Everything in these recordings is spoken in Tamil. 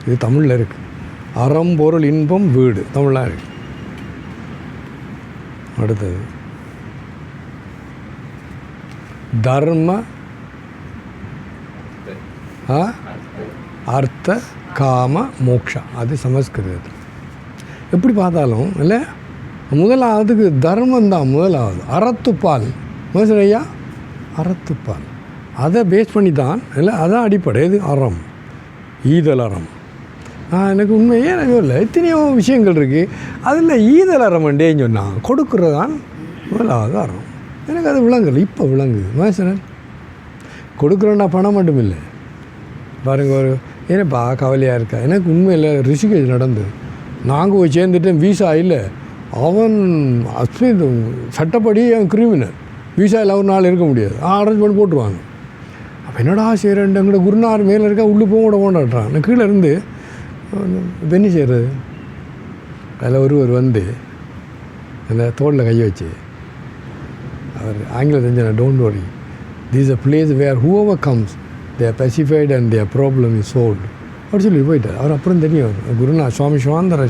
இது தமிழில் இருக்குது. அறம் பொருள் இன்பம் வீடு தமிழ்லாம் இருக்குது. அடுத்தது தர்ம அர்த்த காம மோக்ஷா, அது சமஸ்கிருதத்தில். எப்படி பார்த்தாலும் இல்லை, முதலாவதுக்கு தர்மம் தான் முதலாவது. அறத்துப்பால் மோசன் ஐயா, அறத்துப்பால் அதை பேஸ் பண்ணி தான் இல்லை, அதான் அடிப்படை. இது அறம், ஈதல் அறம். எனக்கு உண்மையே எனக்கு இல்லை, எத்தனையோ விஷயங்கள் இருக்குது. அதில் ஈதல் அறம்ண்டேன்னு சொன்னால் கொடுக்குறதான் முதலாவது அறம். எனக்கு அது விளங்கலை, இப்போ விளங்குது. மனுஷன் கொடுக்குறோன்னா பணம் மட்டும் இல்லை பாருங்க. ஒரு ஏன்னப்பா கவலையாக இருக்கா, எனக்கு உண்மையில் ரிஷிகேஷ் நடந்தது. நாங்கள் போய் சேர்ந்துட்டேன், வீசா இல்லை. அவன் சட்டப்படி அவன் கிரிமினல், வீசா இல்லை, ஒரு நாள் இருக்க முடியாது, அரேஞ்ச் பண்ணி போட்டுருவாங்க. அப்போ என்னடா செய்கிறேன், எங்களோட குருநார் மேலே இருக்கா, உள்ளே போக கூட கொண்டாடுறான். நான் கீழே இருந்து பெண்ணி செய்கிறது. அதில் ஒருவர் வந்து அந்த தோளில் கை வச்சு அவர் ஆங்கிலம் தெரிஞ்ச, don't worry, this is a place where whoever comes they are pacified and their problem is solved அப்படி சொல்லி போயிட்டார். அவர் அப்புறம் தெரியும், குருநாத் சுவாமி சிவானந்தர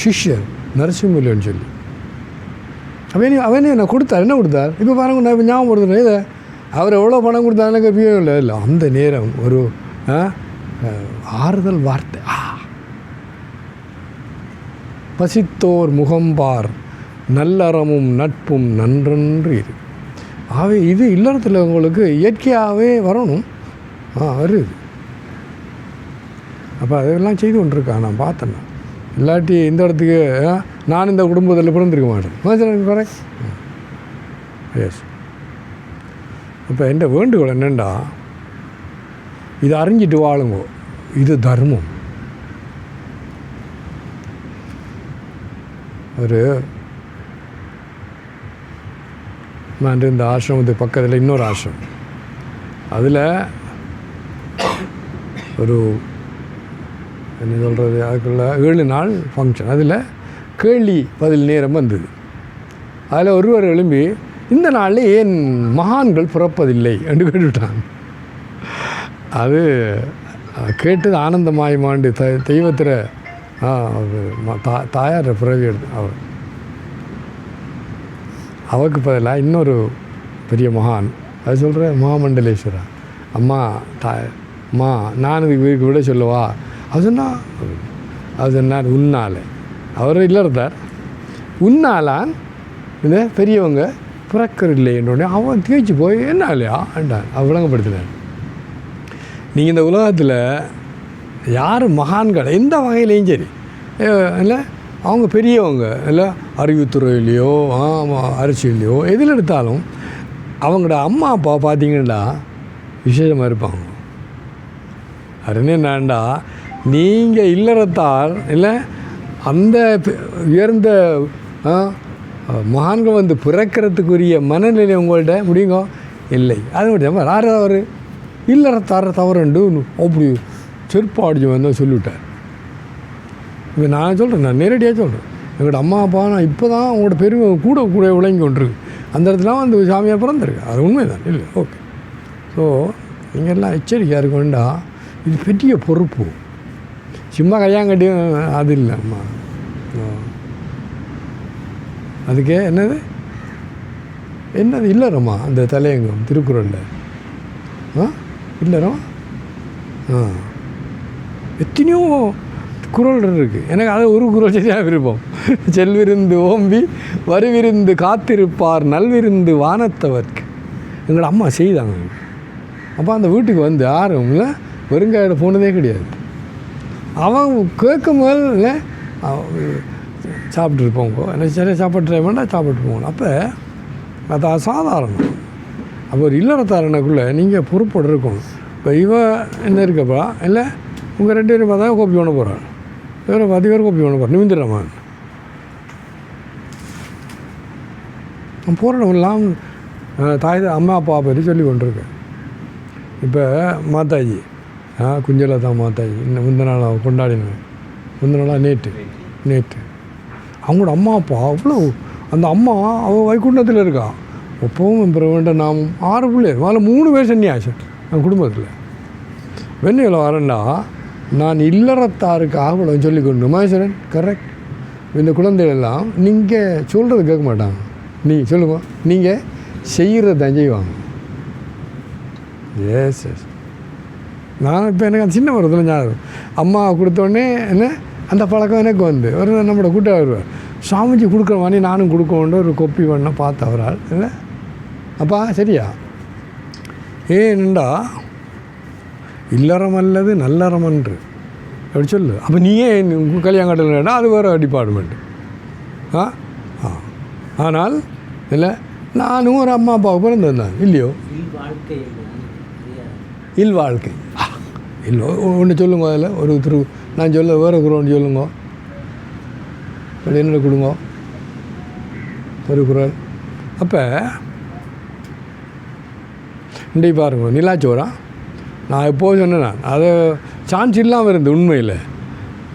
சிஷ்யர் நரசிம்மல்லின்னு சொல்லி. அவனே நான் கொடுத்தார். என்ன கொடுத்தார் இப்போ பாருங்க, நான் இப்போ ஞாபகம் கொடுத்துட்டேன். இதை அவர் எவ்வளோ பணம் கொடுத்தாரு எனக்கு எப்பயும் இல்லை. இல்லை, அந்த நேரம் ஒரு ஆறுதல் வார்த்தை. பசித்தோர் முகம்பார் நல்லறமும் நட்பும் நன்றன்று இரு. ஆகவே இது இல்லறத்தில் உங்களுக்கு இயற்கையாகவே வரணும். வருது. அப்போ அதெல்லாம் செய்து கொண்டிருக்கான், நான் பார்த்தேன்னா. இல்லாட்டி இந்த இடத்துக்கு நான் இந்த குடும்பத்தில் பிறந்திருக்க மாட்டேன். கரெக்ட். எஸ். இப்போ என் வேண்டுகோள் என்னென்னா, இதை அறிஞ்சிட்டு வாழுங்கோ. இது தர்மம். ஒரு நான் இந்த ஆசிரமத்துக்கு பக்கத்தில் இன்னொரு ஆசிரமம், அதில் ஒரு என்ன சொல்கிறது, அதுக்குள்ள 7 நாள் ஃபங்க்ஷன். அதில் கேள்வி பதில் நேரம் வந்தது. அதில் ஒருவர் எழும்பி, இந்த நாளில் ஏன் மகான்கள் பிறப்பதில்லை என்று கேட்டுவிட்டாங்க. அது கேட்டது ஆனந்தமாயமாண்டு தெய்வத்திர தாயார் பிறவி எடுத்து அவருக்கு பதிலாக இன்னொரு பெரிய மகான், அது சொல்கிற மகாமண்டலேஸ்வரா அம்மா அம்மா நான் இதுக்கு விட சொல்லவா, அது சொன்னார் உன்னால். அவர் இல்லை இருந்தார், உன்னாலான் இந்த பெரியவங்க பிறக்கர் இல்லை என்னோடனே அவன் தேய்ச்சி போய் என்ன இல்லையா என்றான். அவர் விளங்கப்படுத்தினார். நீங்கள் இந்த உலகத்தில் யார் மகான்கள் எந்த வகையிலையும் சரி இல்லை, அவங்க பெரியவங்க இல்லை, அறிவுத்துறையிலையோ அரசியலையோ எதில் எடுத்தாலும் அவங்களோட அம்மா அப்பா பார்த்தீங்கன்னா விசேஷமாக இருப்பாங்க. அது என்னென்னாண்டா, நீங்கள் இல்லறத்தார் இல்லை, அந்த உயர்ந்த மகான்கள் வந்து பிறக்கிறதுக்குரிய மனநிலை உங்கள்கிட்ட முடியுங்க இல்லை. அது மட்டும் யார் அவர் இல்லறத்தார தவறுண்டு அப்படி செருப்பாடிச்சு வந்து சொல்லிவிட்டார். இப்போ நான் சொல்கிறேன், நான் நேரடியாக சொல்கிறேன், எங்களோட அம்மா அப்பா நான் இப்போ தான் உங்களோட பெருமை கூட விளங்கி கொண்டிருக்கு. அந்த இடத்துல வந்து சாமியாக பிறந்திருக்கு, அது உண்மை தான் இல்லை. ஓகே. ஸோ நீங்கள் எல்லாம் எச்சரிக்கையாக இருக்க வேண்டாம். இது பெரிய பொறுப்பு, சும்மா கையாங்கட்டியும் அது இல்லை. அம்மா அதுக்கே என்னது இல்லறம்மா அந்த தலையங்கம் திருக்குறளில் இல்லறம் எத்தனையோ குறள் இருக்குது. எனக்கு அதை ஒரு குறள் சரியாக விருப்பம். செல்விருந்து ஓம்பி வருவிருந்து காத்திருப்பார் நல்விருந்து வானத்தவர்க்கு. எங்களோட அம்மா செய்தாங்க. அப்போ அந்த வீட்டுக்கு வந்து யாரும் இல்லை, வெறுங்காயோட போனதே கிடையாது. அவன் கேட்கும் போது சாப்பிட்டுருப்போங்க, என்ன சரியாக சாப்பிட்ற வேண்டாம் சாப்பிட்டு போகணும். அப்போ அது அசாதாரணம். அப்போ ஒரு இல்லறத்தாரனுக்குள்ளே நீங்கள் பொறுப்போடு இருக்கணும். இப்போ என்ன இருக்கப்பா இல்லை, உங்கள் 2 பேரும் பார்த்தா கோப்பி பண்ண போகிறான், வேறு 10 பேர் கோப்பி பண்ண போகிறான். நிமிந்துடுறமா போகிறவங்களாம் அம்மா அப்பா பற்றி சொல்லி கொண்டிருக்கேன். இப்போ மாதாஜி குஞ்சலதா மாதாஜி இன்னும் முந்தின நாள் கொண்டாடினேன். முந்தின நாளாக நேற்று அவங்களோட அம்மா அப்பா அவ்வளோ, அந்த அம்மா அவள் வைகுண்டத்தில் இருக்கா. எப்பவும் பெற வேண்ட நாம் 6 பிள்ளைகள், அதில் 3 பேர் சன்னியாசி நம்ம குடும்பத்தில். வெண்ணியில் வரேன்டா நான் இல்லறத்தாருக்காக இவ்வளோ சொல்லிக்கொண்டு மகேஸ்வரன் கரெக்ட். இந்த குழந்தைகள் எல்லாம் நீங்கள் சொல்கிறது கேட்க மாட்டாங்க. நீ சொல்லுங்க, நீங்கள் செய்கிறது தான் செய்வாங்க. Yes yes. நான் இப்போ எனக்கு அந்த சின்ன வருதில் ஞாபகம், அம்மா கொடுத்தோடனே என்ன அந்த பழக்கம் எனக்கு வந்து ஒரு நம்மளோட கூட்டம் வருவார், சாமிஜி கொடுக்குற மாதிரி நானும் கொடுக்கணுன்ற ஒரு கொப்பி பண்ண பார்த்த அவரால் இல்லை. அப்பா சரியா ஏன்டா இல்லறம் அல்லது நல்லறம் அன்று அப்படி சொல்லு. அப்போ நீயே கல்யாணம் கட்டலன்னா அது வேறு டிபார்ட்மெண்ட்டு. ஆனால் இல்லை நானும் ஒரு அம்மா அப்பாவுக்கு பிறந்திருந்தேன் இல்லையோ. இல்வாழ்க்கை இல்லை ஒன்று சொல்லுங்க. அதில் ஒரு திரு நான் சொல்ல வேறு குரல் சொல்லுங்க. என்ன கொடுங்க ஒரு குரல். அப்போ இன்றைக்கு பாருங்க நிலாச்சோரா நான் எப்போது சொன்னேன், நான் அது சான்ஸ் இல்லாமல் இருந்து உண்மையில்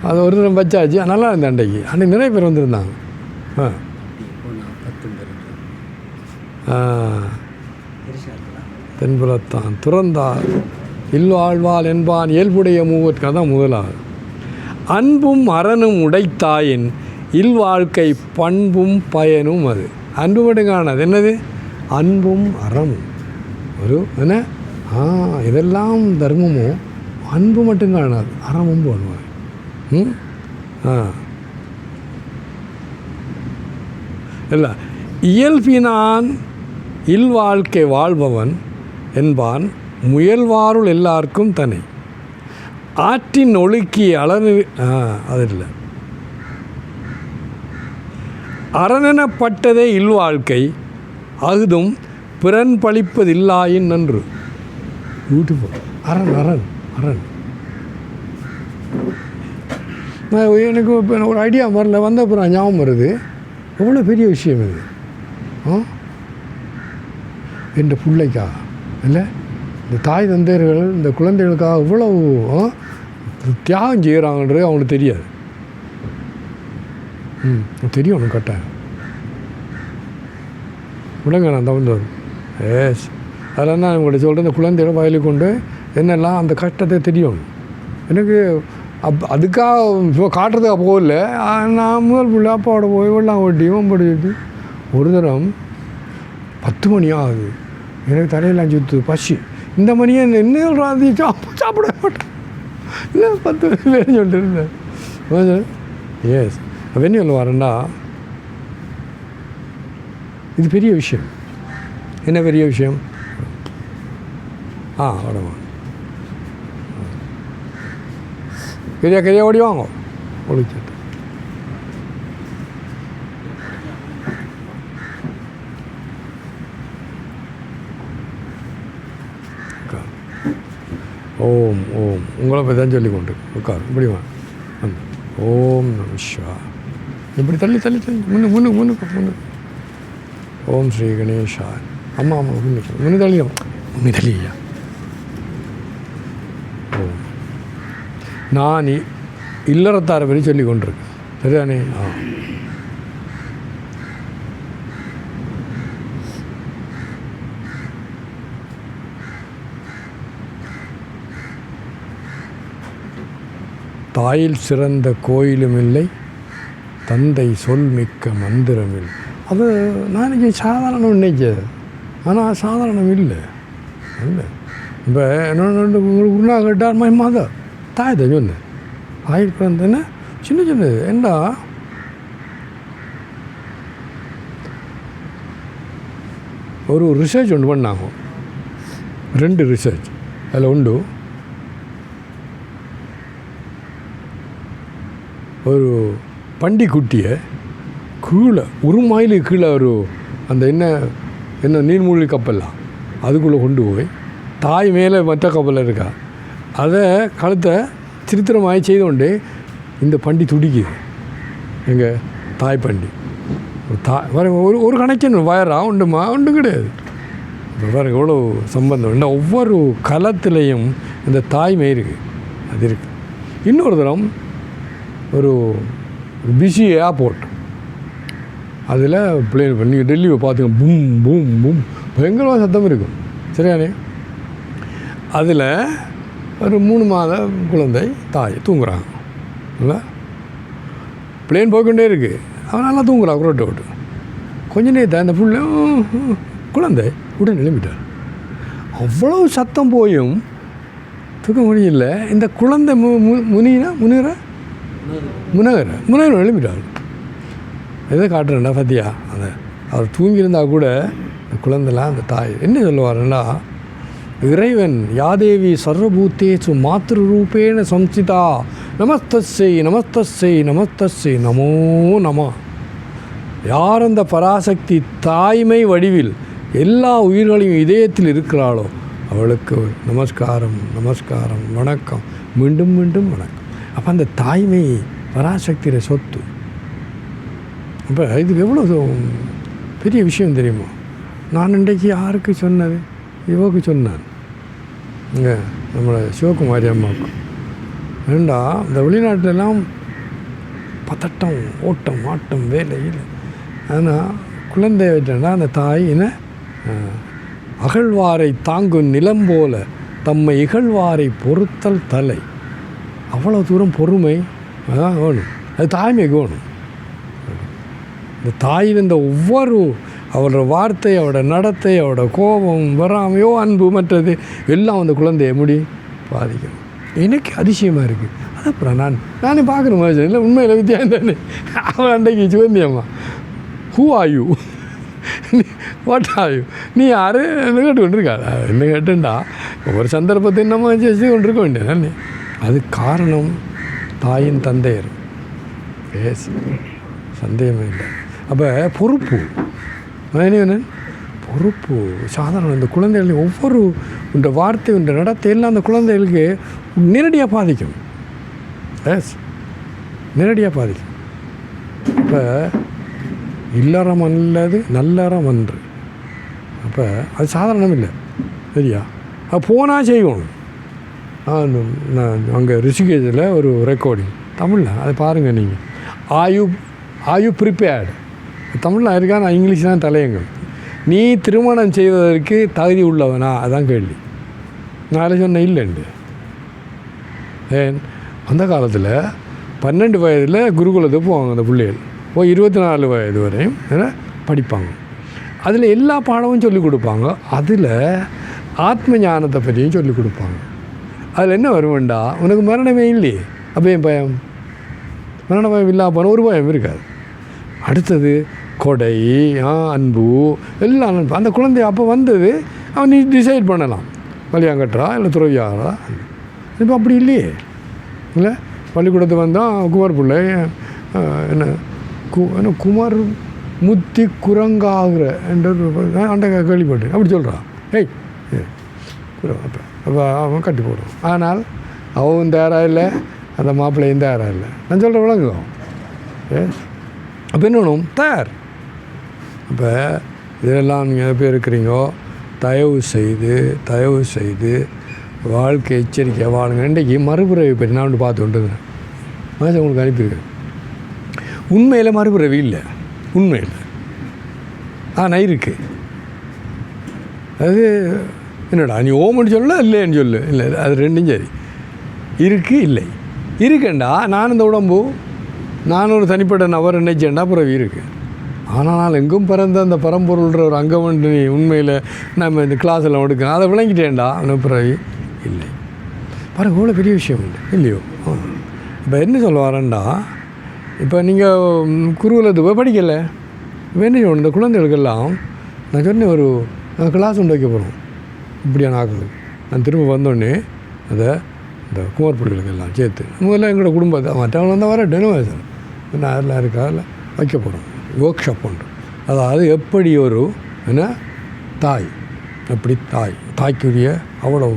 அது ஒரு தரம் வச்சாச்சு நல்லா இருந்தேன். அன்றைக்கி நிறைய பேர் வந்திருந்தாங்க. தென்புலத்தான் துறந்தார் இல்வாழ்வாள் என்பான் இயல்புடைய மூவர்க்கு தான் முதலாவது. அன்பும் அறனும் உடைத்தாயின் இல்வாழ்க்கை பண்பும் பயனும். அது அன்பு மட்டும் காணாது, என்னது அன்பும் அறமும். ஒரு என்ன இதெல்லாம் தர்மமும் அன்பு மட்டும் காணாது, அறமும் பண்ணுவார். இல்லை இயல்பினான் இல்வாழ்க்கை வாழ்பவன் என்பான் முயல்வாருள் எல்லாருக்கும் தனி. ஆற்றின் ஒழுக்கி அளவு அது இல்லை. அரணெனப்பட்டதே இல்வாழ்க்கை அகுதும் பிறன் பழிப்பதில்லாயின் நன்று. பியூட்டிஃபுல். அரண் அரண் அரண். எனக்கு இப்போ ஒரு ஐடியா வரல, வந்த அப்புறம் ஞாபகம் வருது. எவ்வளோ பெரிய விஷயம் இது என்ற பிள்ளைக்கா இல்லை. இந்த தாய் தந்தையர்கள் இந்த குழந்தைகளுக்காக இவ்வளவு தியாகம் செய்கிறாங்கன்றது அவங்களுக்கு தெரியாது. தெரியும் ஒன்று கட்டாயம் விடுங்க. நான் தவந்தது ஏஸ் அதெல்லாம் நான் உங்கள்கிட்ட சொல்கிறேன். இந்த குழந்தைகளை வயலுக்கு கொண்டு என்னெல்லாம் அந்த கஷ்டத்தை தெரியும் எனக்கு. அதுக்காக இப்போ காட்டுறதுக்காக போகல. நான் முதல் பிள்ளை அப்பாவோட போய் வெள்ளம் ஓட்டியும் படிச்சுட்டு ஒரு தரம் 10 மணி ஆகுது, எனக்கு தலையெல்லாம் சுற்று பசி. இந்த மணியை என்ன ராதி சாப்பிட மாட்டேன் இல்லை 10 மணி வேறு சொல்லிட்டு இருந்தேன். எஸ் வெண்ணியில் வரேன்டா, இது பெரிய விஷயம். என்ன பெரிய விஷயம்? வடமா பெரிய கையை ஓடி வாங்க ஒழிச்சிட்டு. ஓம் ஓம் உங்களை பற்றி தான் சொல்லி கொண்டு உட்கார் இப்படி வா. ஓம் நம சிவாய. இப்படி தள்ளி தள்ளி தள்ளி முன்னுக்கு. ஓம் ஸ்ரீ கணேஷாய். அம்மா முன்னு தள்ளிடும் முன்னே தள்ளியா. ஓம் நான் இல்லறத்தாரை பற்றி சொல்லி கொண்டிருக்கேன் சரிதானே. தாயில் சிறந்த கோயிலும் இல்லை, தந்தை சொல் மிக்க மந்திரமில்லை. அது நான் சாதாரணம் நினைச்சது, ஆனால் சாதாரணம் இல்லை இல்லை. இப்போ என்னோட குருநா கேட்டார் மை மதர் தாய் தான் சொன்னேன். தாயில் பிறந்தேன்னா சின்னது ஏண்டா ஒரு ரிசர்ச் ஒன்று பண்ணாங்க, 2 ரிசர்ச். அதில் உண்டு ஒரு பண்டிக்குட்டியை கீழே 1 மைலுக்கு கீழே ஒரு அந்த என்ன நீர்மூழ்கி கப்பல்லாம் அதுக்குள்ளே கொண்டு போய் தாய் மேலே மற்ற கப்பலில் இருக்கா அதை கழுத்தை திருத்திரமாய் செய்து கொண்டு இந்த பண்டி துடிக்குது. எங்கள் தாய் பண்டி வேறு ஒரு கணக்கின் வயராக உண்டுமா ஒன்றும் கிடையாது. வேறு எவ்வளோ சம்பந்தம் இல்லை. ஒவ்வொரு களத்துலேயும் இந்த தாய்மை இருக்குது, அது இருக்குது. இன்னொரு தரம் ஒரு பிஸி ஏர்போர்ட், அதில் பிளேன் நீங்கள் டெல்லியை பார்த்துங்க, பூம் பூம் பூம் பயங்கரமாக சத்தம் இருக்கும் சரியானே. அதில் ஒரு 3 மாத குழந்தை தாய் தூங்குறாங்க இல்லை, பிளேன் போய்கொண்டே இருக்குது, அவன் நல்லா தூங்குறான் ரோட்டை விட்டு. கொஞ்ச நேரத்தை அந்த புள்ள குழந்தை உடனே எழுப்பிட்டார். அவ்வளோ சத்தம் போயும் தூக்க முடியல. இந்த குழந்தை முனகர் எழுப்பிட்டார். எதை காட்டுறேன்டா பத்தியா, அதை அவர் தூங்கியிருந்தால் கூட இந்த குழந்தைலாம் அந்த தாய் என்ன சொல்லுவாருன்னா, இறைவன் யாதேவி சர்வபூத்தேசு மாத்ருரூபேன சம்சிதா நமஸ்தஸ்ஸை நமஸ்தஸ்ஸை நமஸ்தஸ்ஸை நமோ நம. யார் அந்த பராசக்தி தாய்மை வடிவில் எல்லா உயிர்களையும் இதயத்தில் இருக்கிறாளோ அவளுக்கு நமஸ்காரம் நமஸ்காரம் வணக்கம் மீண்டும் மீண்டும் வணக்கம். அப்போ அந்த தாய்மை பராசக்தியோட சொத்து. அப்போ இதுக்கு எவ்வளோ பெரிய விஷயம் தெரியுமா? நான் இன்றைக்கு யாருக்கு சொன்னது, இவக்கு சொன்னான், இங்கே நம்மளை சிவகுமாரி அம்மாவுக்கு. ஏண்டா இந்த வெளிநாட்டிலெல்லாம் பதட்டம் ஓட்டம் ஆட்டம் வேலையில். ஆனால் குழந்தை வச்சா அந்த தாய் என்ன அகழ்வாரை தாங்கும் நிலம் போல தம்மை இகழ்வாரை பொறுத்தல் தலை. அவ்வளோ தூரம் பொறுமை அதான் வேணும், அது தாய்மைக்கு வேணும். இந்த தாயில் இந்த ஒவ்வொரு அவரோட வார்த்தை, அவரோட நடத்தை, அவரோட கோபம், வராமையோ அன்பு மற்றது எல்லாம் அந்த குழந்தைய முடி பாதிக்கும். எனக்கு அதிசயமாக இருக்குது. அது அப்புறம் நானே பார்க்குற மாதிரி இல்லை, உண்மையில் வித்தியாசம் தானே. அவன் அன்றைக்கு சிவந்தியம்மா, who are you, what are you, நீ யார் என்ன கேட்டு கொண்டிருக்காள். என்ன கேட்டுண்டா ஒவ்வொரு சந்தர்ப்பத்தை நம்ம செய்து கொண்டிருக்க வேண்டியது. அது காரணம் தாயின் தந்தையர், பேச சந்தேகமே இல்லை. அப்போ பொறுப்பு பொறுப்பு சாதாரணம். இந்த குழந்தைகள் ஒவ்வொரு இந்த வார்த்தை இந்த நடத்தை எல்லாம் அந்த குழந்தைகளுக்கு நேரடியாக பாதிக்கும். நேரடியாக பாதிக்கும். இப்போ இல்லறம் அல்லது நல்லறம் அன்று. அப்போ அது சாதாரணம் இல்லை, சரியா? அது போனால் செய்யணும். நான் அங்கே ரிஷிகேஷில் ஒரு ரெக்கார்டிங் தமிழில் அதை பாருங்கள் நீங்கள். Are you prepared? தமிழில் இருக்கா, நான் இங்கிலீஷ் தான் தலையங்கம். நீ திருமணம் செய்வதற்கு தகுதி உள்ளவனா, அதான் கேள்வி. நான் சொன்னேன் இல்லைண்டு. ஏன் அந்த காலத்தில் 12 வயதில் குருகுலத்துக்கு போவாங்க அந்த பிள்ளைகள், போய் 24 வயது வரையும் படிப்பாங்க. அதில் எல்லா பாடமும் சொல்லிக் கொடுப்பாங்க. அதில் ஆத்ம ஞானத்தை பற்றியும் சொல்லிக் கொடுப்பாங்க. அதில் என்ன வருவேண்டா, உனக்கு மரணமே இல்லையே, அப்போ என் பயம், மரண பயம் இல்லாமல் போன ஒரு பயம் இருக்காது. அடுத்தது கொடை, அன்பு, எல்லாம் அன்பு. அந்த குழந்தை அப்போ வந்தது அவன் நீ டிசைட் பண்ணலாம், கல்யாணம் இல்லை துறவியாகிறா. இப்போ அப்படி இல்லையே, இல்லை? பள்ளிக்கூடத்துக்கு வந்தால் குமார் பிள்ளை என்ன குமார் முத்தி குரங்காகிற என்ற அந்த கேள்விப்பட்டேன், அப்படி சொல்கிறான். அப்போ அவன் கட்டி போடுவான். ஆனால் அவன் தயாராக இல்லை, அந்த மாப்பிள்ளையும் தயாராக இல்லை. நான் சொல்கிற விளங்குவோம். அப்போ என்ன வேணும்? தயார். இப்போ இதெல்லாம் நீங்கள் எப்போ இருக்கிறீங்கோ, தயவு செய்து வாழ்க்கை எச்சரிக்கை வாழுங்க. இன்றைக்கி மறுபிறவி பற்றி நான் ஒன்று பார்த்து கொண்டுருந்தேன், மனுஷன் உங்களுக்கு அனுப்பியிருக்கேன். உண்மையில் மறுபிறவி இல்லை, உண்மையில் ஆனால் இருக்குது. அது என்னடா நீ ஓமன்னு சொல்ல இல்லைன்னு சொல்லு, இல்லை அது ரெண்டும் சரி. இருக்குது இல்லை இருக்குண்டா. நான் இந்த உடம்பு, நான் ஒரு தனிப்பட்ட நபர் நினைச்சேன்டா பிறவி இருக்குது. ஆனால் எங்கும் பிறந்த அந்த பரம்பொருள்ன்ற ஒரு அங்கம் நீ உண்மையில் நம்ம இந்த கிளாஸில் எடுக்கணும், அதை விளங்கிட்டேன்டா அவனுக்கு பிறவி இல்லை. பாருங்க இவ்வளோ பெரிய விஷயம் இல்லை இல்லையோ? இப்போ என்ன சொல்ல வரேன்டா, இப்போ நீங்கள் குருகுலத்துக்கு போய் படிக்கலை, இப்போ என்ன சொல்லணும்? இந்த குழந்தைகளுக்கெல்லாம் நான் சொன்னேன், ஒரு கிளாஸ் ஒன்று வைக்க போகிறோம் இப்படியான ஆக்களுக்கு. நான் திரும்ப வந்தோடனே அதை இந்த குமார் பிள்ளைகளுக்கெல்லாம் சேர்த்து முதல்ல எங்களோட குடும்பத்தை மற்றவங்க வந்தால் வரட்டேன்னு சார் நான் அதெல்லாம் இருக்கா அதில் வைக்க போகிறோம் ஒர்க் ஷாப் ஒன்று. அதாவது எப்படி ஒரு என்ன தாய், எப்படி தாய்க்குரிய அவ்வளோ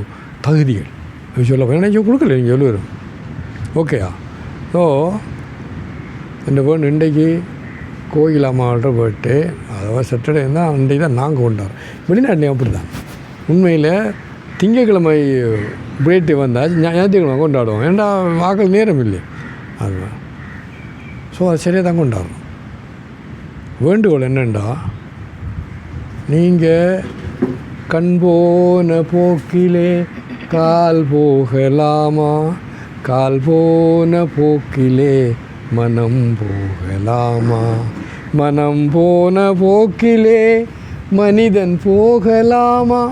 தகுதிகள் அது சொல்ல நினைச்ச கொடுக்கல, நீங்கள் சொல்லுவோம் ஓகேயா? ஸோ இந்த வேணும் இன்றைக்கு கோயில் அம்மாவோட பர்த்டே, அதாவது சாட்டர்டே தான் அன்றைக்கு தான் நாங்கள் கொண்டாடுறோம். வெளிநாட்டிலையும் அப்படி தான். உண்மையில் திங்கக்கிழமை பர்த்டே வந்தால் ஞாயிற்றுக்கிழமை கொண்டாடுவோம், ஏன்டா வாக்கள் நேரம் இல்லை அதுதான். ஸோ அது சரியாக தான் கொண்டாடுறோம். வேண்டுகோள் என்னென்னா, நீங்கள் கண் போன போக்கிலே கால் போகலாமா, கால் போன போக்கிலே மனம் போகலாமா, மனம் போன போக்கிலே மனிதன் போகலாமா,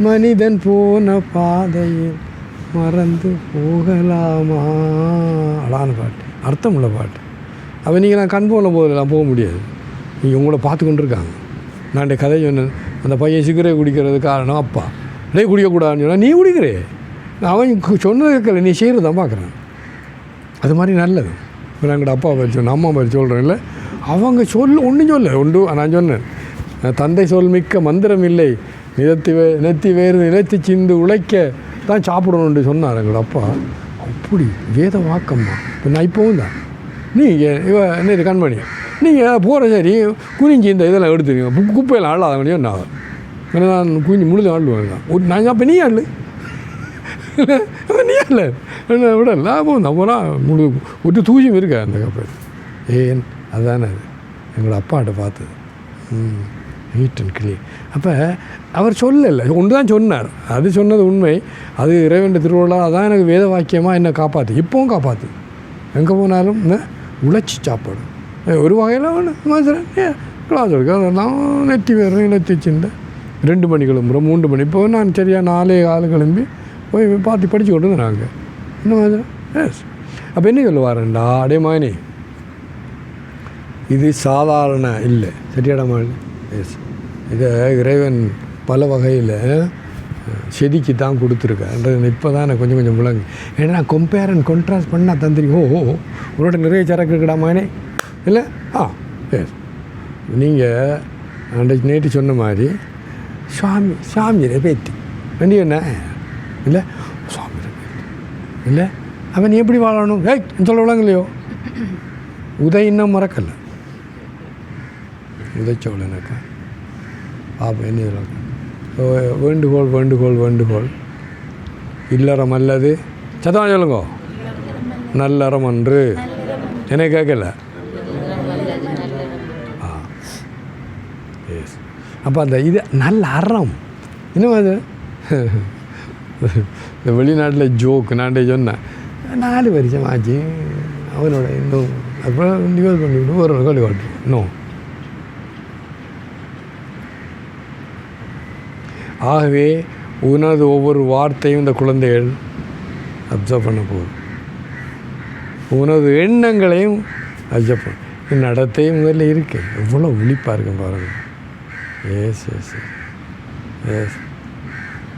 மனிதன் போன பாதையில் மறந்து போகலாமா. அழகான பாட்டு, அர்த்தமுள்ள பாட்டு. அப்போ நீங்கள் நான் கண் போன போதெல்லாம் போக முடியாது. நீங்கள் உங்களை பார்த்து கொண்டு இருக்காங்க. நான் கதை சொன்னேன், அந்த பையன் சிகரெட் குடிக்கிறது காரணம் அப்பா, டே குடிக்கக்கூடாதுன்னு சொன்னால் நீ குடிக்கிறே, அவன் சொன்னது இருக்கல, நீ செய்கிறது தான் பார்க்குறான். அது மாதிரி நல்லது. இப்போ நான் எங்கள்கிட்ட அப்பா பற்றி சொன்னேன், அம்மா பற்றி சொல்கிறேன் இல்லை, அவங்க ஒன்றும் சொல்ல நான் சொன்னேன், தந்தை சொல் மிக்க மந்திரம் இல்லை, நிலத்தி வேறு நிலத்தி சிந்து உழைக்க தான் சாப்பிடணுன்ட்டு சொன்னார் எங்களோட அப்பா. அப்படி வேத வாக்கம்மா. இப்போ நான் இப்போவும் தான் நீங்கள் என்ன கண்மணி நீங்கள் போகிற சரி குனிஞ்சி இந்த இதெல்லாம் எடுத்துருங்க, குப்பையெல்லாம் ஆளாத முடியும். நான் குஞ்சு முழுது ஆடுவேன் தான். நான் அப்போ நீ ஆடல நீ ஆடல விட லாபம் தான் போனால் முழு ஒரு தூசியும் இருக்கா அந்த கப்பை. ஏன் அதுதானே அது எங்களோட அப்பாட்ட பார்த்தது. Neat and clean. அப்போ அவர் சொல்லலை, ஒன்று தான் சொன்னார். அது சொன்னது உண்மை. அது இறைவன் திருவிழா அதான் எனக்கு வேத வாக்கியமாக என்னை காப்பாற்று, இப்போவும் காப்பாற்று. எங்கே போனாலும் உழைச்சி சாப்பாடு ஒரு வகையில் ஒன்று கிளாஸ் எடுக்க அதெல்லாம் நெத்தி வேறு நெத்தி சிந்த 2 மணி கிளம்புறோம் 3 மணி. இப்போ நான் சரியாக 4 கிளம்பி போய் பார்த்து படித்து கொண்டு இருந்தேன் நாங்கள் இந்த மாதிரி. எஸ் அப்போ என்ன சொல்லுவாருண்டா, அடே மானே இது சாதாரண இல்லை, சரியாட மாதிரி. எஸ் இதை இறைவன் பல வகையில் செதுக்கி தான் கொடுத்துருக்கேன்றது இப்போ தான் எனக்கு கொஞ்சம் கொஞ்சம் விளங்கு. ஏன்னா நான் கம்பேர் அண்ட் கான்ட்ராஸ்ட் பண்ணால் தந்திரிக்கோ உங்களோட நிறைய சரக்கு இருக்கடா மானே இல்லை. எஸ் நீங்கள் அன்றைக்கு நேற்று சொன்ன மாதிரி சுவாமியை பேத்தி வேண்டி என்ன இல்லை, சுவாமியை பேத்தி இல்லை. அவன் எப்படி வாழணும் சொல்ல விளங்க இல்லையோ. உதய் இன்னும் மறக்கலை, உதைச்சவளனக்கா பாப்பா என்ன சொல்லுவாங்க, வேண்டுகோள் வேண்டுகோள் வேண்டுகோள் இல்லறம் அல்லது சத்தமாக சொல்லுங்க, நல்லறம் அன்று என்ன கேட்கல. எஸ் அப்போ அந்த இது நல்ல அறம் இன்னும் அது இந்த வெளிநாட்டில் ஜோக்கு நான்டே சொன்னேன், 4 வருஷம் ஆச்சு அவனோட இன்னும் அப்புறம் டிவோர்ஸ் பண்ணிவிட்டு ஒரு கொண்டு காட்டு இன்னும். ஆகவே உனது ஒவ்வொரு வார்த்தையும் இந்த குழந்தைகள் அப்சர்வ் பண்ண போகுது, உனது எண்ணங்களையும் அப்சர்வ் பண்ண. நடத்தையும் முதல்ல இருக்கு, எவ்வளோ விழிப்பாக இருக்கும் பாருங்கள். எஸ் எஸ் எஸ்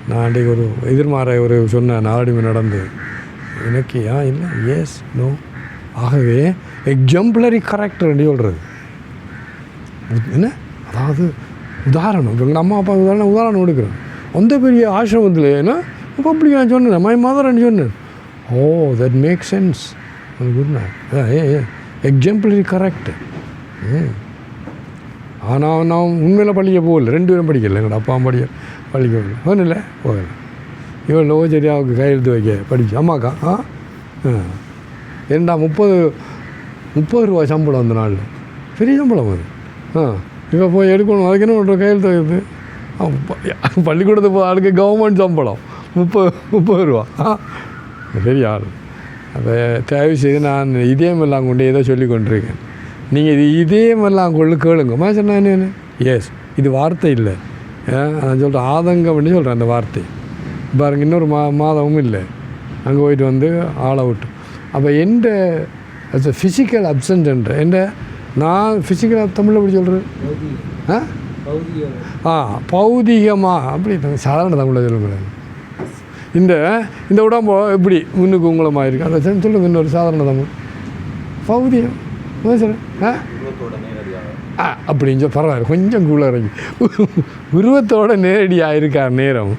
நான் அன்றைக்கு ஒரு எதிர்மாற ஒரு சொன்னேன், நாடிமை நடந்தது எனக்கு இல்லை. Yes no. ஆகவே எக்ஸாம்பிளரி கரெக்டர்னு சொல்கிறது என்ன, அதாவது உதாரணம். இப்போ எங்கள் அம்மா அப்பா உதாரணம் எடுக்கிறேன். அந்த பெரிய ஆசிரமத்தில் ஏன்னா பப்ளிக் நான் சொன்னேன், மை மதர்ன்னு சொன்னேன். Oh that make sense. அது குருண்ணா எக்ஸாம்பிளரி கரெக்டு. ஆனால் நான் உண்மையில் பள்ளிக்க போகல, 2 பேரும் படிக்கல. எங்களோட அப்பா படிக்க பள்ளிக்க போகல, ஒன்றும் இல்லை போகல. இவன் லோ சரியாவுக்கு கையெழுத்து வைக்க படிச்சு அம்மாக்கா ஏண்டா 30 ரூபா சம்பளம் அந்த நாளில், பெரிய சம்பளம் அது. இப்போ போய் எடுக்கணும், அதுக்கு என்ன பண்ணுற கையெழுத்து வைக்கிறது. பள்ளிக்கூடத்தை போய் அதுக்கு கவர்மெண்ட் சம்பளம் 30 ரூபா. பெரிய ஆள். அப்போ தயவு செய்து நான் இதயமெல்லாம் கொண்டு ஏதோ சொல்லி கொண்டிருக்கேன். நீங்கள் இது இதயமெல்லாம் கொண்டு கேளுங்க. மாசம் நான் என்ன எஸ் இது வார்த்தை இல்லை, நான் சொல்கிறேன் ஆதங்கம் பண்ணி சொல்கிறேன் அந்த வார்த்தை. பாருங்கள் இன்னொரு மாதமும் இல்லை அங்கே போயிட்டு வந்து ஆள் அவுட்டு. அப்போ எந்த ஃபிசிக்கல் அப்சன்ட்ன்ற எந்த நான் ஃபிசிக்கல் தமிழில் எப்படி சொல்கிறேன் பௌதிகமாக அப்படி சாதாரண தமிழில் சொல்லக்கூடாது. இந்த உடம்போ எப்படி முன்னுக்கு உங்களமாக இருக்குது அதை சொல்லுங்கள். இன்னொரு சாதாரண தமிழ் பௌதிகம் சார் அப்படின்னு சொல்லி பரவாயில்ல, கொஞ்சம் கூல இறங்கி உருவத்தோடு நேரடியாக இருக்கார் நேரம்.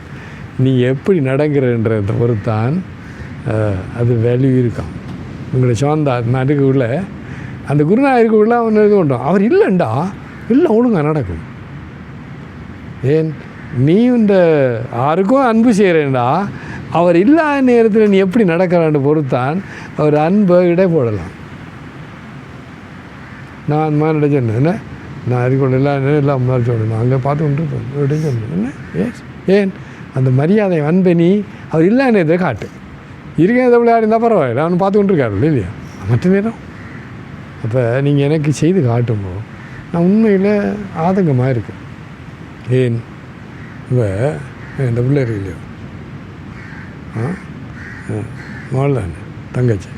நீ எப்படி நடக்கிறன்றதை பொறுத்தான் அது வேல்யூ இருக்கான். உங்களை சோந்தா நடுக்குள்ள அந்த குருநாயருக்குள்ள அவன் இது பண்ணுறான். அவர் இல்லைண்டா இல்லை ஒழுங்காக நடக்கும். ஏன் நீ இந்த யாருக்கும் அன்பு செய்கிறேன்டா, அவர் இல்லாத நேரத்தில் நீ எப்படி நடக்கிறான்னு பொறுத்தான் அவர் அன்பை இடை போடலாம். நான் மாதிரி சொன்னேன் என்ன, நான் அதுக்குள்ள எல்லாம் முன்னாடி சொன்னேன், நான் அங்கே பார்த்து கொண்டு இருப்பேன் சொன்னேன் என்ன. ஏன் அந்த மரியாதை அன்பை நீ அவர் இல்லைன்னு இதை காட்டு. இருக்கிறத விளையாடி இருந்தால் பரவாயில்ல, அவன் பார்த்து கொண்டிருக்காரு இல்லையா மற்ற நேரம். அப்போ நீங்கள் எனக்கு செய்து காட்டும்போது நான் உண்மையில் ஆதங்கமாக இருக்கேன். ஏன் இப்போ இந்த பிள்ளை இருக்கு இல்லையோ, மகள் தானே தங்கச்சி,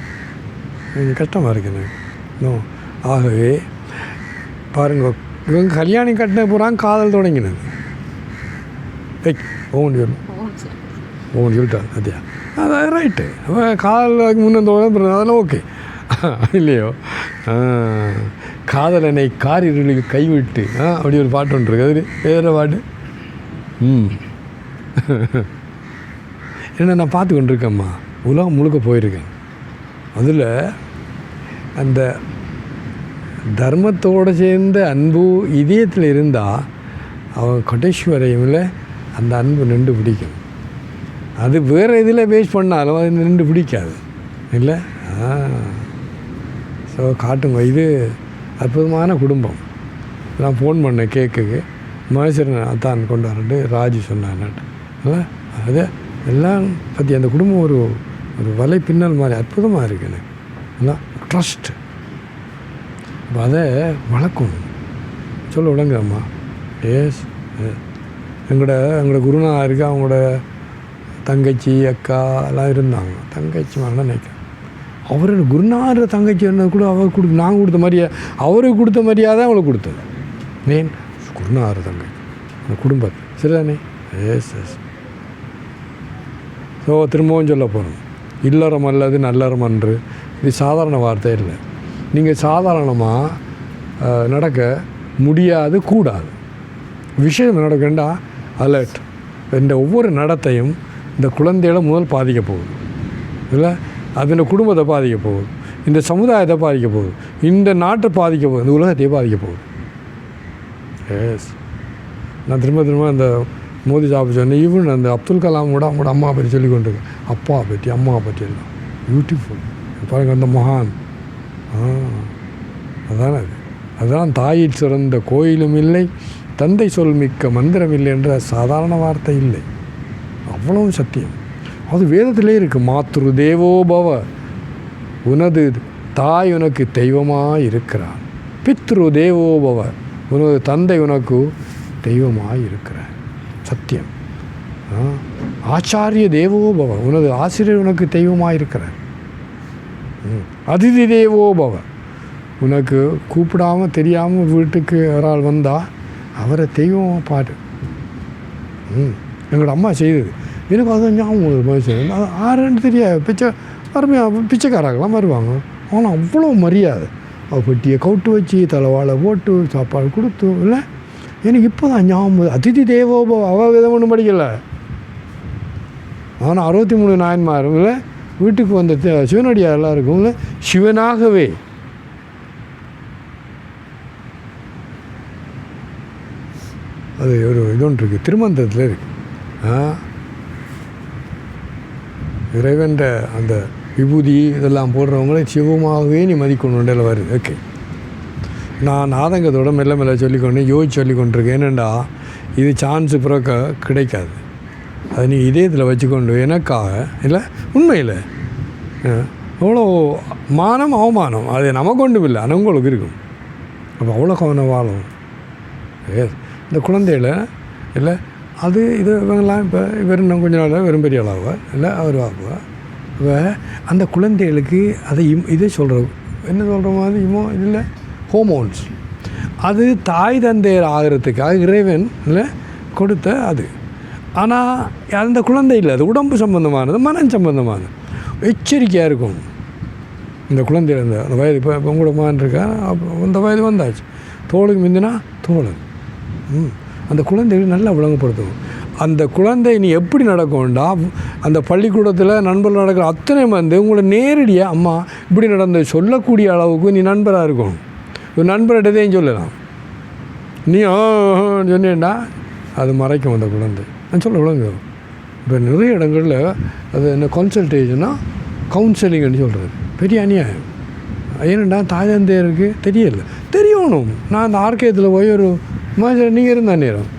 கொஞ்சம் கஷ்டமாக இருக்கு எனக்கு. ஆகவே பாருங்க, இவங்க கல்யாணம் கட்டின போகிறாங்க, காதல் தொடங்கினது. ஓன் சொல்லிட்டாங்க அதையா, அதான் ரைட்டு. அவன் காதலுக்கு முன்னே அதெல்லாம் ஓகே இல்லையோ. காதலனை காரிருளுக்கு கைவிட்டு அப்படி ஒரு பாட்டு ஒன்று இருக்கு. அது வேறு பாட்டு. ஏன்னா நான் பார்த்து கொண்டிருக்கேம்மா, உலகம் முழுக்க போயிருக்கேன். அதில் அந்த தர்மத்தோடு சேர்ந்த அன்பு இதயத்தில் இருந்தால் அவன் கடைசி வரையும்ல அந்த அன்பு நின்று பிடிக்கும். அது வேறு இதில் வேஸ்ட் பண்ணாலும் அது நின்று பிடிக்காது இல்லை. ஸோ காட்டுங்க, இது அற்புதமான குடும்பம். நான் ஃபோன் பண்ணேன் கேக்குக்கு, மகேஸ்வரன் அத்தான் கொண்டு வரட்டு ராஜு சொன்னான். அது எல்லாம் பற்றி அந்த குடும்பம் ஒரு ஒரு வலை பின்னல் மாதிரி அற்புதமாக இருக்கு எனக்கு. எல்லாம் ட்ரஸ்ட். இப்போ அதை வளர்க்கணும். சொல்ல விளங்குறம்மா. எஸ், எங்களோட குருநாதர் இருக்கு, அவங்களோட தங்கச்சி அக்கா எல்லாம் இருந்தாங்க. தங்கச்சி மாதிரி நினைக்கிறேன். அவரோட குருநாதர் தங்கச்சி என்ன கூட அவர் நாங்கள் கொடுத்த மாதிரியா, அவருக்கு கொடுத்த மாதிரியா தான் அவங்களுக்கு கொடுத்தது. மெயின் குருநாதர் தங்கச்சி அந்த குடும்பத்தை சரிதானே. S S. ஸோ திரும்பவும் சொல்ல போகிறோம், இல்லறம் அல்லது நல்லறம் அன்று. இது சாதாரண வார்த்தை இல்லை. நீங்கள் சாதாரணமாக நடக்க முடியாது, கூடாது. விஷயம் நடக்கண்டா அலர்ட். இந்த ஒவ்வொரு நடத்தையும் இந்த குழந்தைகளை முதல் பாதிக்க போகுது இல்லை, அது இந்த குடும்பத்தை பாதிக்க போகுது, இந்த சமுதாயத்தை பாதிக்க போகுது, இந்த நாட்டை பாதிக்க போகுது, இந்த உலகத்தையே பாதிக்க போகுது. எஸ். நான் திரும்ப அந்த மோதி சாப்பிட்டு சொன்னேன். ஈவன் அந்த அப்துல் கலாமோட அவங்களோட அம்மா பற்றி சொல்லி கொண்டிருக்கேன். அப்பா பற்றி அம்மா பற்றி எல்லாம் பியூட்டிஃபுல். பாருங்க அந்த மகான். அதான் அதுதான் தாயில் சிறந்த கோயிலும் இல்லை, தந்தை சொல் மிக்க மந்திரம் இல்லை என்ற சாதாரண வார்த்தை இல்லை, அவ்வளவு சத்தியம். அது வேதத்திலே இருக்குது. மாத்ரு தேவோபவ, உனது தாய் உனக்கு தெய்வமாக இருக்கிறார். பித்ரு தேவோபவ, உனது தந்தை உனக்கு தெய்வமாக இருக்கிறார். சத்தியம். ஆச்சாரிய தேவோபவ, உனது ஆசிரியர் உனக்கு தெய்வமாக இருக்கிறார். அதிதி தேவோபவ, உனக்கு கூப்பிடாமல் தெரியாமல் வீட்டுக்கு ஒரு ஆள் வந்தால் அவரை தெய்வமாக பாரு. எங்களோட அம்மா செய்தது எனக்கு அது ஞாபகம் மனுஷன். அது ஆறுன்னு தெரியாது. பிச்சைக்காரங்களாம் வருவாங்க, ஆனால் அவ்வளோ மரியாதை. அவள் பெட்டியை கவுட்டு வச்சு தலைவாழை போட்டு சாப்பாடு கொடுத்து இல்லை. எனக்கு இப்போ தான் ஞாபகம். அதிதி தேவோபவ, அவள் விதம் ஒன்றும் படிக்கலை. ஆனால் 63 நாயன்மாரும் இல்லை வீட்டுக்கு வந்த சிவனடியார் எல்லாருக்கும் இல்லை சிவனாகவே. அது ஒரு இது ஒன்று இருக்குது, திருமந்திரத்தில் இருக்குது. இறைவன்ற அந்த விபூதி இதெல்லாம் போடுறவங்களே சிவமாகவே நீ மதிக்கணுண்டில் வருது. ஓகே, நான் ஆதங்கத்தோட மெல்ல மெல்ல சொல்லிக்கொண்டு யோசிச்சு சொல்லி கொண்டிருக்கேன். ஏனெண்டா இது சான்ஸு பிறக்க கிடைக்காது. அது நீ இதயத்தில் வச்சுக்கொண்டு எனக்காக இல்லை உண்மையில் அவ்வளோ மானம் அவமானம் அது நமக்கு ஒன்றும் இல்லை, ஆனால் உங்களுக்கு இருக்கும். அப்போ அவ்வளோ கவனம் வாழும். இந்த குழந்தைகளை இல்லை அது இது இவங்கெல்லாம் இப்போ வெறும் கொஞ்ச நாள் வெறும் பெரிய ஆளாக இல்லை அவர் ஆகுவா. இப்போ அந்த குழந்தைகளுக்கு அதை இதே சொல்கிறோம், என்ன சொல்கிற மாதிரி இதில் ஹோமோன்ஸ், அது தாய் தந்தையர் ஆகிறதுக்காக இறைவன் இல்லை கொடுத்த அது. ஆனால் அந்த குழந்தை இல்லை, அது உடம்பு சம்பந்தமானது, மனம் சம்பந்தமானது. எச்சரிக்கையாக இருக்கும் இந்த குழந்தைகள். அந்த வயது இப்போ உங்களோட மகன் இருக்கா, அந்த வயது வந்தாச்சு, தோளுக்கு மிந்தினா தோழன். அந்த குழந்தைகள் நல்லா விளங்கப்படுத்தணும். அந்த குழந்தை நீ எப்படி நடக்கும்டா, அந்த பள்ளிக்கூடத்தில் நண்பர்கள் நடக்கிற அத்தனை வந்து உங்களை நேரடியாக அம்மா இப்படி நடந்து சொல்லக்கூடிய அளவுக்கு நீ நண்பராக இருக்கணும். ஒரு நண்பர்கிட்டதையும் சொல்லலாம். நீ சொன்னேன்டா அது மறைக்கும் அந்த குழந்தை. நான் சொல்ல விளங்கு. இப்போ நிறைய இடங்களில் அது என்ன கன்சல்டேஷனா கவுன்சிலிங்னு சொல்கிறது பெரிய அநியாயம். ஏனெண்டா தாய் தந்தையருக்கு தெரியல, தெரியணும். நான் அந்த ஆர்கேயத்தில் போய் ஒரு நீங்கள் இருந்த நேரம்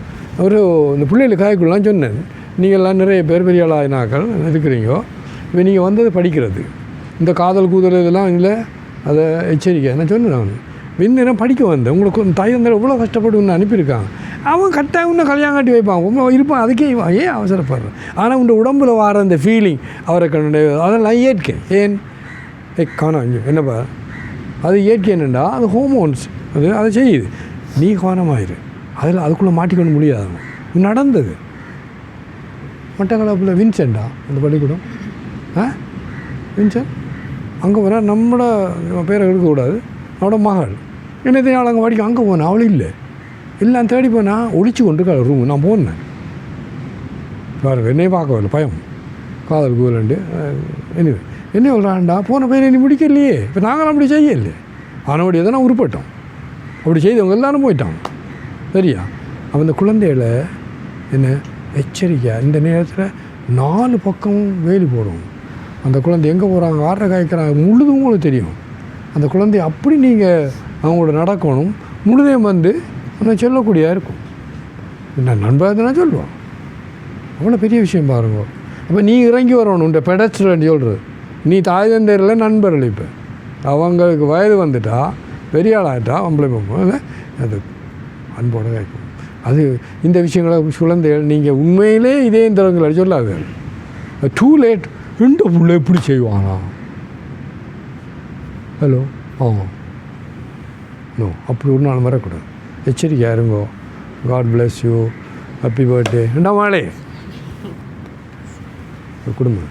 ஒரு இந்த பிள்ளைகளுக்கு காய்க்குள்ளாம் சொன்னேன், நீங்கள்லாம் நிறைய பேர் பெரிய ஆளாயினாக்கள் இருக்கிறீங்க. இப்போ நீங்கள் வந்தது படிக்கிறது, இந்த காதல் கூதல் இதெல்லாம் இல்லை, அதை எச்சரிக்கை நான் சொன்னேன். நான் விண்ணேரம் படிக்க வந்தேன். உங்களுக்கு ஒரு தாய் தந்தை எவ்வளோ கஷ்டப்பட்டு ஒன்று அனுப்பியிருக்காங்க. அவன் கட்டாயம் இன்னும் கல்யாணம் கட்டி வைப்பான், இருப்பான். அதுக்கே ஏன் அவசரப்படுறேன்? ஆனால் உங்கள் உடம்புல வர அந்த ஃபீலிங் அவரை கண்டு அதெல்லாம் இயற்கை. ஏன் காணம் என்னப்பா அது இயற்கை என்னென்னா அது ஹோமோன்ஸ், அது அதை செய்யுது. நீ கவனமாயிரு, அதில் அதுக்குள்ளே மாட்டிக்கொள்ள முடியாது. நடந்தது மட்டக்களப்பில் வின்சென்டா அந்த பள்ளிக்கூடம், வின்சென்ட் அங்கே போனால் நம்மளோட பேரை எடுக்கக்கூடாது. அவனோட மகள் என்னத்தையும் அவள் அங்கே படிக்க அங்கே போனேன். அவளும் இல்லை, எல்லாம் தேடி போனால் ஒழிச்சு கொண்டு ரூம் நான் போனேன். பாருங்க என்னையே பார்க்க வரல, பயம் காதல் கூலண்டு என்ன சொல்கிறான்டா போன பையனை நீ முடிக்கலையே. இப்போ நாங்களும் அப்படி செய்யலையே, ஆனால் எதனா உருப்பட்டோம். அப்படி செய்தவங்க எல்லாரும் போயிட்டாங்க. சரியா? அவன் இந்த குழந்தைகளை என்ன எச்சரிக்கை, இந்த நேரத்தில் 4 பக்கமும் வேலி போடும். அந்த குழந்தை எங்கே போகிறாங்க, ஆடுற காய்க்கிறாங்க, முழுதும் உங்களுக்கு தெரியும். அந்த குழந்தைய அப்படி நீங்கள் அவங்களோட நடக்கணும், முழுதையும் வந்து ஒன்று சொல்லக்கூடியதாக இருக்கும். நான் நண்பர்னா சொல்லுவான், அவ்வளோ பெரிய விஷயம் பாருங்க. அப்போ நீ இறங்கி வரணும், இந்த பெடஸ்ட்ரன் சொல்கிறது. நீ தாய் தந்தையரில் நண்பர்கள். இப்போ அவங்களுக்கு வயது வந்துட்டா பெரிய ஆளாகிட்டா அவங்களே போகும்போது அது அன்போடு கேட்கும். அது இந்த விஷயங்களை குழந்தைகள் நீங்கள் உண்மையிலே இதே தரங்களை சொல்லாது. டூ லேட் ரெண்டு புள்ள எப்படி செய்வானா? ஹலோ நோ, அப்படி ஒரு நாள் வரக்கூடாது. எச்சரிக்கையாக இருங்கோ. God bless you, happy birthday. ரெண்டாம் நாளே குடும்பம்